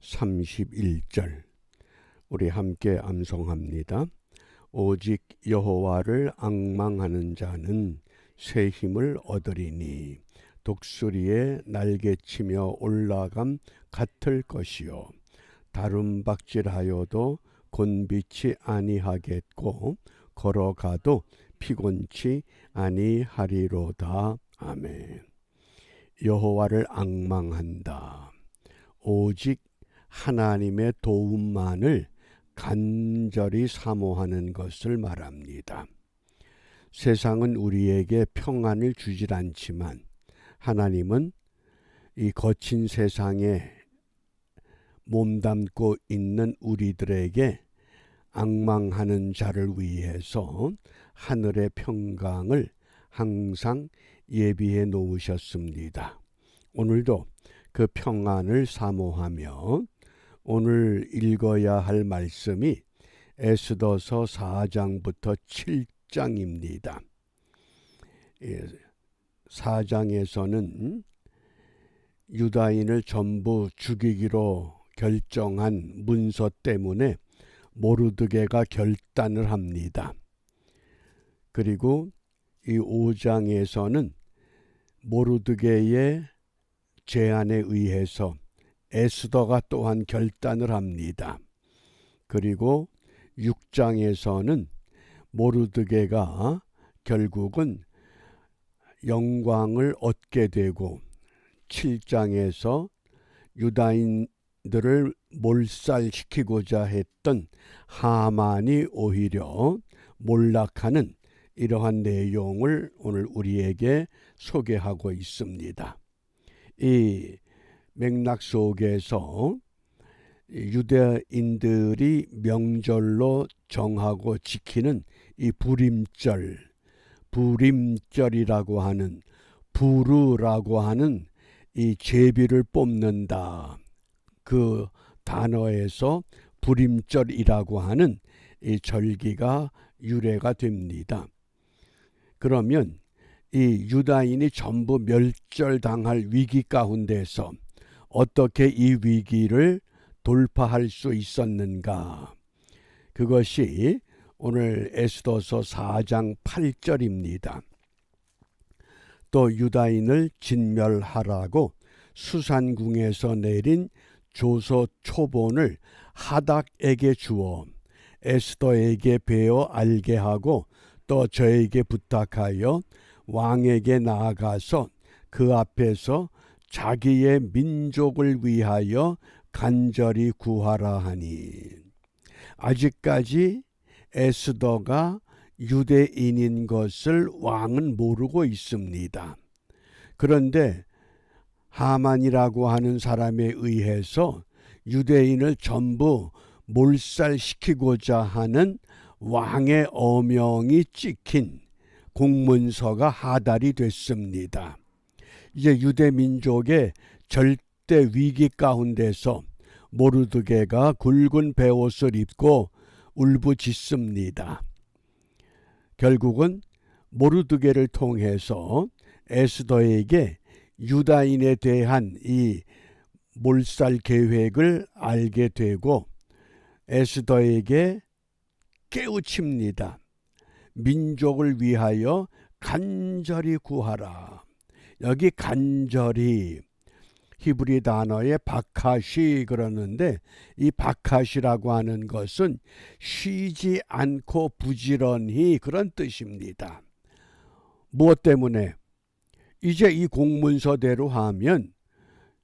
31절 우리 함께 암송합니다. 오직 여호와를 앙망하는 자는 새 힘을 얻으리니 독수리의 날개치며 올라감 같을 것이요 다름박질하여도 곤비치 아니하겠고 걸어가도 피곤치 아니하리로다. 아멘. 여호와를 앙망한다. 오직 하나님의 도움만을 간절히 사모하는 것을 말합니다. 세상은 우리에게 평안을 주질 않지만 하나님은 이 거친 세상에 몸담고 있는 우리들에게 앙망하는 자를 위해서 하늘의 평강을 항상 예비해 놓으셨습니다. 오늘도 그 평안을 사모하며 오늘 읽어야 할 말씀이 에스더서 4장부터 7장입니다. 4장에서는 유다인을 전부 죽이기로 결정한 문서 때문에 모르드게가 결단을 합니다. 그리고 이 5장에서는 모르드게의 제안에 의해서 에스더가 또한 결단을 합니다. 그리고 6장에서는 모르드게가 결국은 영광을 얻게 되고 7장에서 유다인들을 몰살시키고자 했던 하만이 오히려 몰락하는 이러한 내용을 오늘 우리에게 소개하고 있습니다. 이 맥락 속에서 유대인들이 명절로 정하고 지키는 이 부림절이라고 하는 부르라고 하는 이 제비를 뽑는다. 그 단어에서 부림절이라고 하는 이 절기가 유래가 됩니다. 그러면 이 유다인이 전부 멸절당할 위기 가운데서 어떻게 이 위기를 돌파할 수 있었는가? 그것이 오늘 에스더서 4장 8절입니다. 또 유다인을 진멸하라고 수산궁에서 내린 조서 초본을 하닥에게 주어 에스더에게 베어 알게 하고 또 저에게 부탁하여 왕에게 나아가서 그 앞에서 자기의 민족을 위하여 간절히 구하라 하니, 아직까지 에스더가 유대인인 것을 왕은 모르고 있습니다. 그런데 하만이라고 하는 사람에 의해서 유대인을 전부 몰살시키고자 하는 왕의 어명이 찍힌 공문서가 하달이 됐습니다. 이제 유대 민족의 절대 위기 가운데서 모르드게가 굵은 베옷을 입고 울부짖습니다. 결국은 모르드게를 통해서 에스더에게 유다인에 대한 이 몰살 계획을 알게 되고 에스더에게 깨우칩니다. 민족을 위하여 간절히 구하라. 여기 간절히 히브리 단어에 바카시 그러는데 이 바카시라고 하는 것은 쉬지 않고 부지런히 그런 뜻입니다. 무엇 때문에? 이제 이 공문서대로 하면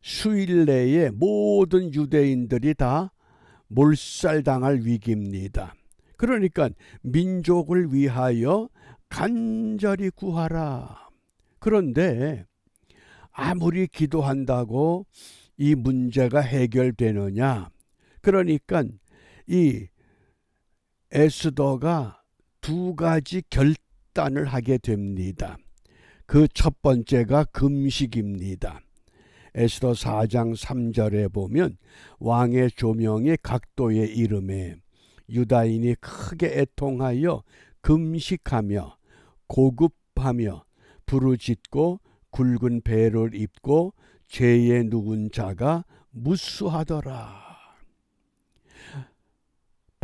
수일 내에 모든 유대인들이 다 몰살당할 위기입니다. 그러니까 민족을 위하여 간절히 구하라. 그런데 아무리 기도한다고 이 문제가 해결되느냐? 그러니까 이 에스더가 두 가지 결단을 하게 됩니다. 그 첫 번째가 금식입니다. 에스더 4장 3절에 보면 왕의 조명이 각도에 이름에 유다인이 크게 애통하여 금식하며 고급하며 부르짖고 굵은 베를 입고 죄에 누운 자가 무수하더라.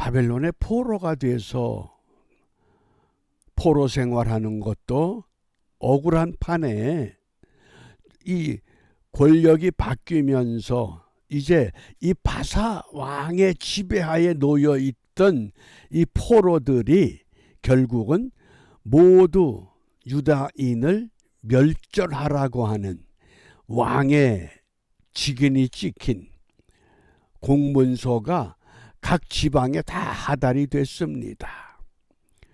바벨론의 포로가 돼서 포로 생활하는 것도 억울한 판에 이 권력이 바뀌면서 이제 이 바사 왕의 지배하에 놓여 있던 이 포로들이 결국은 모두 유다인을 멸절하라고 하는 왕의 직인이 찍힌 공문서가 각 지방에 다 하달이 됐습니다.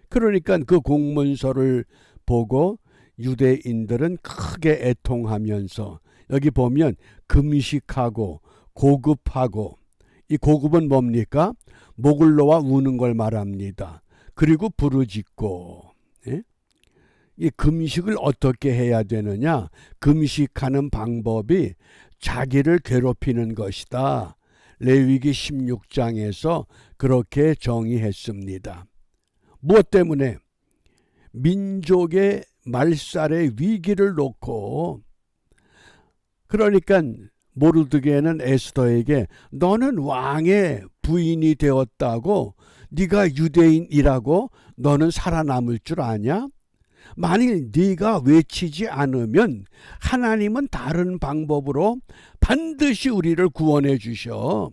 그러니까 그 공문서를 보고 유대인들은 크게 애통하면서, 여기 보면 금식하고 고급하고, 이 고급은 뭡니까? 목을 놓아 우는 걸 말합니다. 그리고 부르짖고. 예? 이 금식을 어떻게 해야 되느냐? 금식하는 방법이 자기를 괴롭히는 것이다. 레위기 16장에서 그렇게 정의했습니다. 무엇 때문에? 민족의 말살의 위기를 놓고, 그러니까 모르드게는 에스더에게 너는 왕의 부인이 되었다고, 네가 유대인이라고 너는 살아남을 줄 아냐? 만일 네가 외치지 않으면 하나님은 다른 방법으로 반드시 우리를 구원해 주셔.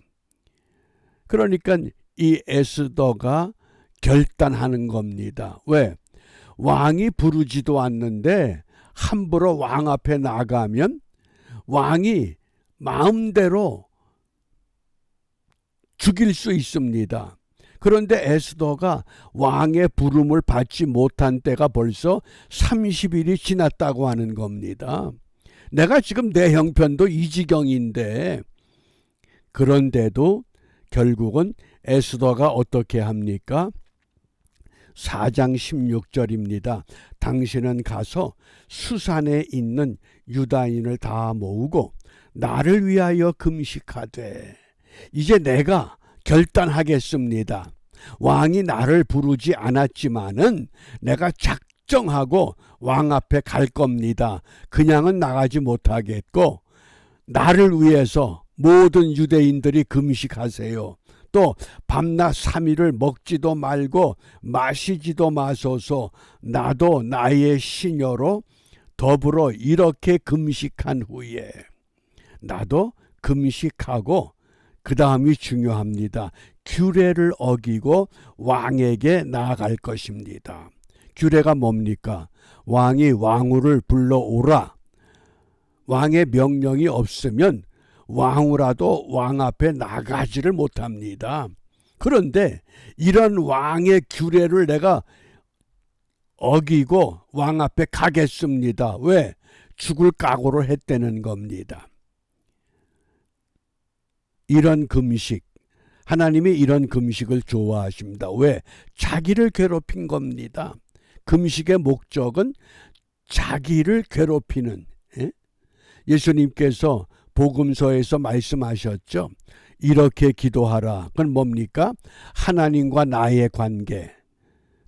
그러니까 이 에스더가 결단하는 겁니다. 왜? 왕이 부르지도 않는데 함부로 왕 앞에 나가면 왕이 마음대로 죽일 수 있습니다. 그런데 에스더가 왕의 부름을 받지 못한 때가 벌써 30일이 지났다고 하는 겁니다. 내가 지금 내 형편도 이 지경인데, 그런데도 결국은 에스더가 어떻게 합니까? 4장 16절입니다. 당신은 가서 수산에 있는 유다인을 다 모으고 나를 위하여 금식하되, 이제 내가 결단하겠습니다. 왕이 나를 부르지 않았지만은 내가 작정하고 왕 앞에 갈 겁니다. 그냥은 나가지 못하겠고, 나를 위해서 모든 유대인들이 금식하세요. 또 밤낮 3일을 먹지도 말고 마시지도 마소서. 나도 나의 시녀로 더불어 이렇게 금식한 후에, 나도 금식하고, 그 다음이 중요합니다. 규례를 어기고 왕에게 나아갈 것입니다. 규례가 뭡니까? 왕이 왕후를 불러오라. 왕의 명령이 없으면 왕후라도 왕 앞에 나가지를 못합니다. 그런데 이런 왕의 규례를 내가 어기고 왕 앞에 가겠습니다. 왜? 죽을 각오를 했다는 겁니다. 이런 금식, 하나님이 이런 금식을 좋아하십니다. 왜? 자기를 괴롭힌 겁니다. 금식의 목적은 자기를 괴롭히는, 예수님께서 복음서에서 말씀하셨죠. 이렇게 기도하라. 그건 뭡니까? 하나님과 나의 관계.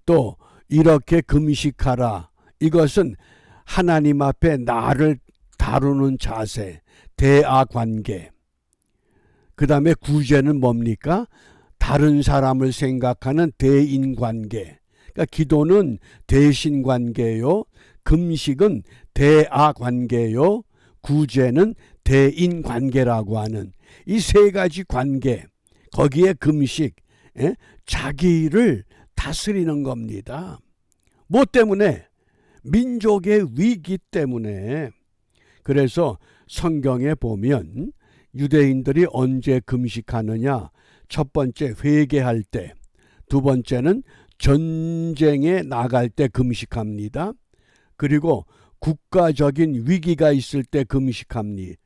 또 이렇게 금식하라. 이것은 하나님 앞에 나를 다루는 자세, 대화 관계. 그 다음에 구제는 뭡니까? 다른 사람을 생각하는 대인관계. 그러니까 기도는 대신관계요, 금식은 대아관계요, 구제는 대인관계라고 하는 이 세 가지 관계, 거기에 금식, 자기를 다스리는 겁니다. 뭐 때문에? 민족의 위기 때문에. 그래서 성경에 보면 유대인들이 언제 금식하느냐? 첫 번째 회개할 때, 두 번째는 전쟁에 나갈 때 금식합니다. 그리고 국가적인 위기가 있을 때 금식합니다.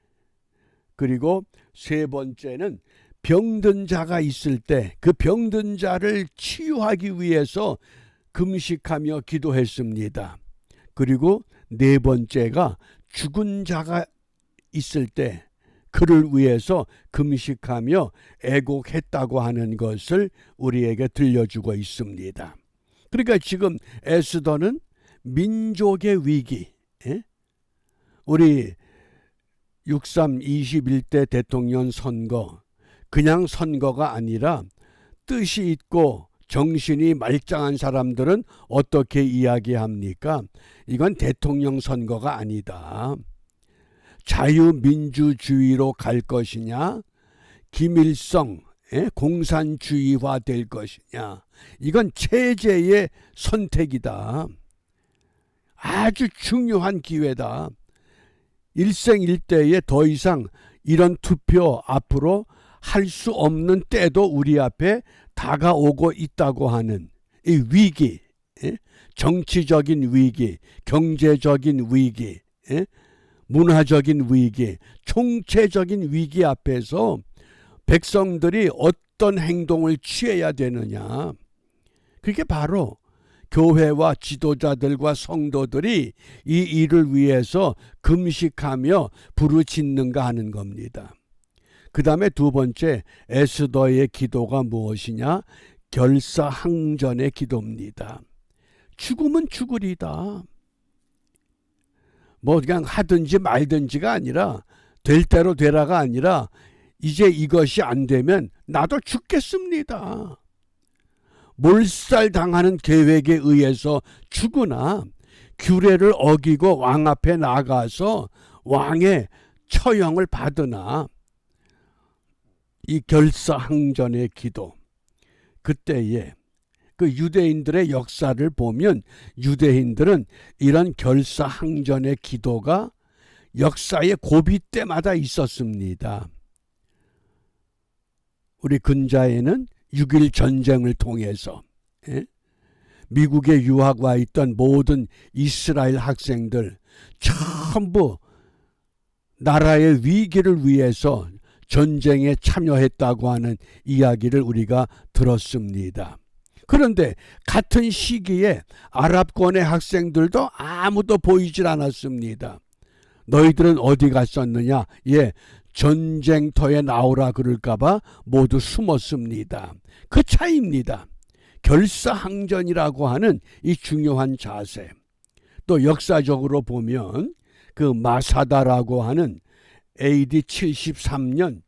그리고 세 번째는 병든 자가 있을 때 그 병든 자를 치유하기 위해서 금식하며 기도했습니다. 그리고 네 번째가 죽은 자가 있을 때 그를 위해서 금식하며 애곡했다고 하는 것을 우리에게 들려주고 있습니다. 그러니까 지금 에스더는 민족의 위기, 우리 6.3 21대 대통령 선거, 그냥 선거가 아니라 뜻이 있고 정신이 말짱한 사람들은 어떻게 이야기합니까? 이건 대통령 선거가 아니다. 자유민주주의로 갈 것이냐, 김일성 공산주의화 될 것이냐, 이건 체제의 선택이다. 아주 중요한 기회다. 일생일대에 더 이상 이런 투표 앞으로 할 수 없는 때도 우리 앞에 다가오고 있다고 하는 이 위기, 정치적인 위기, 경제적인 위기, 문화적인 위기, 총체적인 위기 앞에서 백성들이 어떤 행동을 취해야 되느냐. 그게 바로 교회와 지도자들과 성도들이 이 일을 위해서 금식하며 부르짖는가 하는 겁니다. 그 다음에 두 번째, 에스더의 기도가 무엇이냐? 결사항전의 기도입니다. 죽으면 죽으리다. 뭐 그냥 하든지 말든지가 아니라, 될 대로 되라가 아니라, 이제 이것이 안 되면 나도 죽겠습니다. 몰살당하는 계획에 의해서 죽으나 규례를 어기고 왕 앞에 나가서 왕의 처형을 받으나, 이 결사항전의 기도, 그때에 그 유대인들의 역사를 보면 유대인들은 이런 결사항전의 기도가 역사의 고비 때마다 있었습니다. 우리 근자에는 6.1 전쟁을 통해서 미국에 유학 와 있던 모든 이스라엘 학생들 전부 나라의 위기를 위해서 전쟁에 참여했다고 하는 이야기를 우리가 들었습니다. 그런데 같은 시기에 아랍권의 학생들도 아무도 보이질 않았습니다. 너희들은 어디 갔었느냐? 전쟁터에 나오라 그럴까봐 모두 숨었습니다. 그 차이입니다. 결사항전이라고 하는 이 중요한 자세. 또 역사적으로 보면 그 마사다라고 하는 AD 73년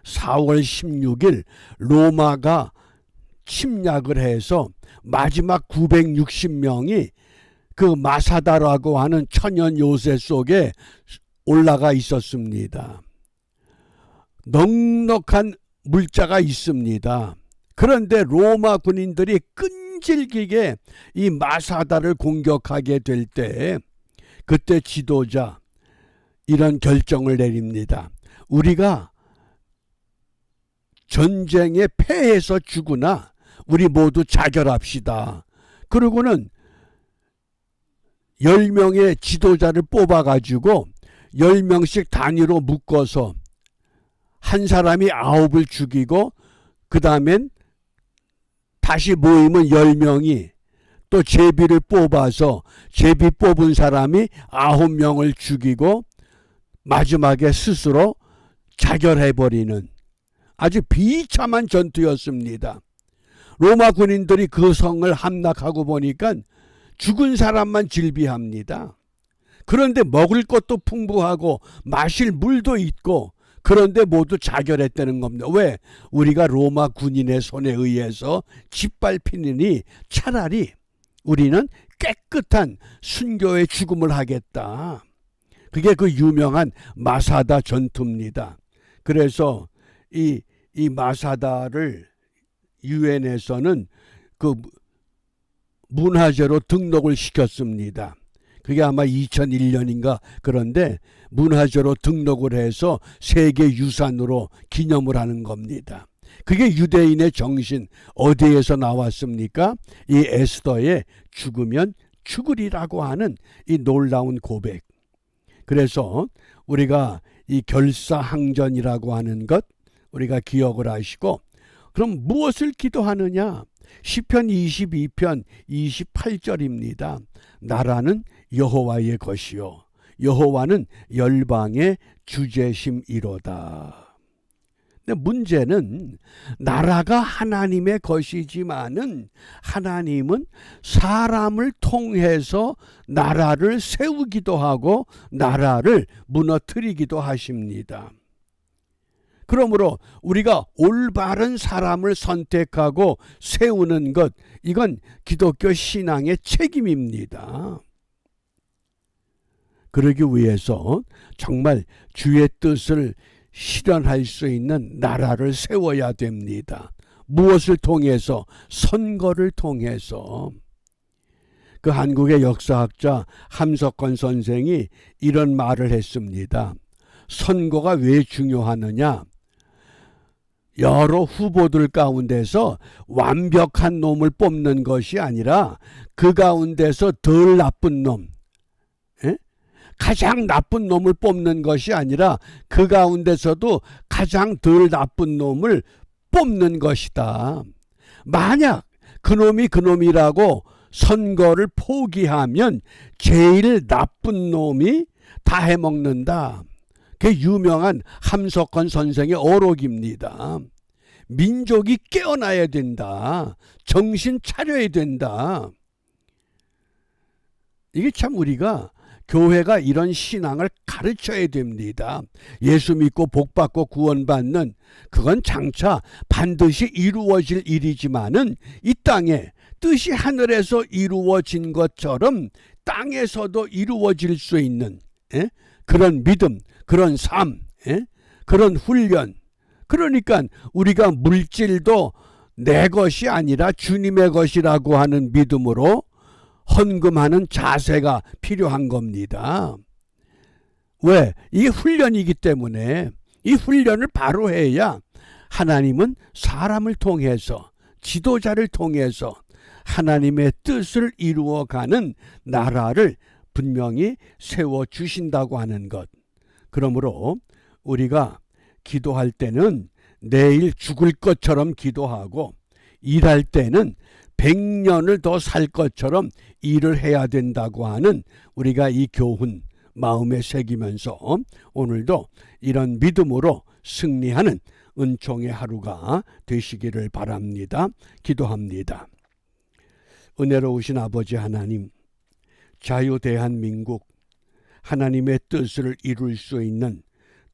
4월 16일 로마가 침략을 해서 마지막 960명이 그 마사다라고 하는 천연 요새 속에 올라가 있었습니다. 넉넉한 물자가 있습니다. 그런데 로마 군인들이 끈질기게 이 마사다를 공격하게 될 때, 그때 지도자 이런 결정을 내립니다. 우리가 전쟁에 패해서 죽으나 우리 모두 자결합시다. 그러고는 10명의 지도자를 뽑아가지고 10명씩 단위로 묶어서 한 사람이 9을 죽이고, 그 다음엔 다시 모이면 10명이 또 제비를 뽑아서 제비 뽑은 사람이 9명을 죽이고 마지막에 스스로 자결해버리는 아주 비참한 전투였습니다. 로마 군인들이 그 성을 함락하고 보니까 죽은 사람만 질비합니다. 그런데 먹을 것도 풍부하고 마실 물도 있고, 그런데 모두 자결했다는 겁니다. 왜? 우리가 로마 군인의 손에 의해서 짓밟히느니 차라리 우리는 깨끗한 순교의 죽음을 하겠다. 그게 그 유명한 마사다 전투입니다. 그래서 이 마사다를 유엔에서는 그 문화재로 등록을 시켰습니다. 그게 아마 2001년인가 그런데 문화재로 등록을 해서 세계유산으로 기념을 하는 겁니다. 그게 유대인의 정신 어디에서 나왔습니까? 이 에스더의 죽으면 죽으리라고 하는 이 놀라운 고백. 그래서 우리가 이 결사항전이라고 하는 것 우리가 기억을 하시고, 그럼 무엇을 기도하느냐? 시편 22편 28절입니다. 나라는 여호와의 것이요 여호와는 열방의 주제심이로다. 근데 문제는 나라가 하나님의 것이지만은 하나님은 사람을 통해서 나라를 세우기도 하고 나라를 무너뜨리기도 하십니다. 그러므로 우리가 올바른 사람을 선택하고 세우는 것, 이건 기독교 신앙의 책임입니다. 그러기 위해서 정말 주의 뜻을 실현할 수 있는 나라를 세워야 됩니다. 무엇을 통해서? 선거를 통해서. 그 한국의 역사학자 함석헌 선생이 이런 말을 했습니다. 선거가 왜 중요하느냐? 여러 후보들 가운데서 완벽한 놈을 뽑는 것이 아니라 그 가운데서 덜 나쁜 놈, 가장 나쁜 놈을 뽑는 것이 아니라 그 가운데서도 가장 덜 나쁜 놈을 뽑는 것이다. 만약 그놈이 그놈이라고 선거를 포기하면 제일 나쁜 놈이 다 해먹는다. 그게 유명한 함석헌 선생의 어록입니다. 민족이 깨어나야 된다. 정신 차려야 된다. 이게 참 우리가 교회가 이런 신앙을 가르쳐야 됩니다. 예수 믿고 복받고 구원받는 그건 장차 반드시 이루어질 일이지만은 이 땅에 뜻이 하늘에서 이루어진 것처럼 땅에서도 이루어질 수 있는 그런 믿음, 그런 삶, 그런 훈련. 그러니까 우리가 물질도 내 것이 아니라 주님의 것이라고 하는 믿음으로 헌금하는 자세가 필요한 겁니다. 왜? 이게 훈련이기 때문에 이 훈련을 바로 해야 하나님은 사람을 통해서, 지도자를 통해서 하나님의 뜻을 이루어가는 나라를 분명히 세워주신다고 하는 것. 그러므로 우리가 기도할 때는 내일 죽을 것처럼 기도하고, 일할 때는 100년을 더 살 것처럼 일을 해야 된다고 하는 우리가 이 교훈 마음에 새기면서 오늘도 이런 믿음으로 승리하는 은총의 하루가 되시기를 바랍니다. 기도합니다. 은혜로우신 아버지 하나님, 자유대한민국, 하나님의 뜻을 이룰 수 있는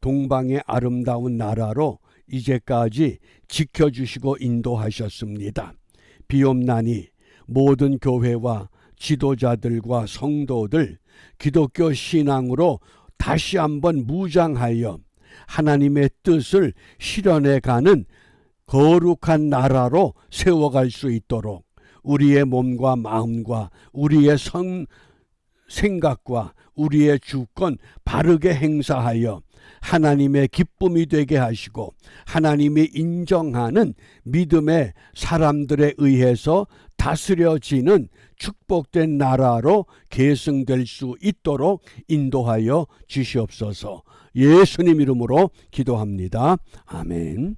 동방의 아름다운 나라로 이제까지 지켜주시고 인도하셨습니다. 비옵나니 모든 교회와 지도자들과 성도들 기독교 신앙으로 다시 한번 무장하여 하나님의 뜻을 실현해가는 거룩한 나라로 세워갈 수 있도록 우리의 몸과 마음과 우리의 생각과 우리의 주권 바르게 행사하여 하나님의 기쁨이 되게 하시고 하나님이 인정하는 믿음의 사람들에 의해서 다스려지는 축복된 나라로 계승될 수 있도록 인도하여 주시옵소서. 예수님 이름으로 기도합니다. 아멘.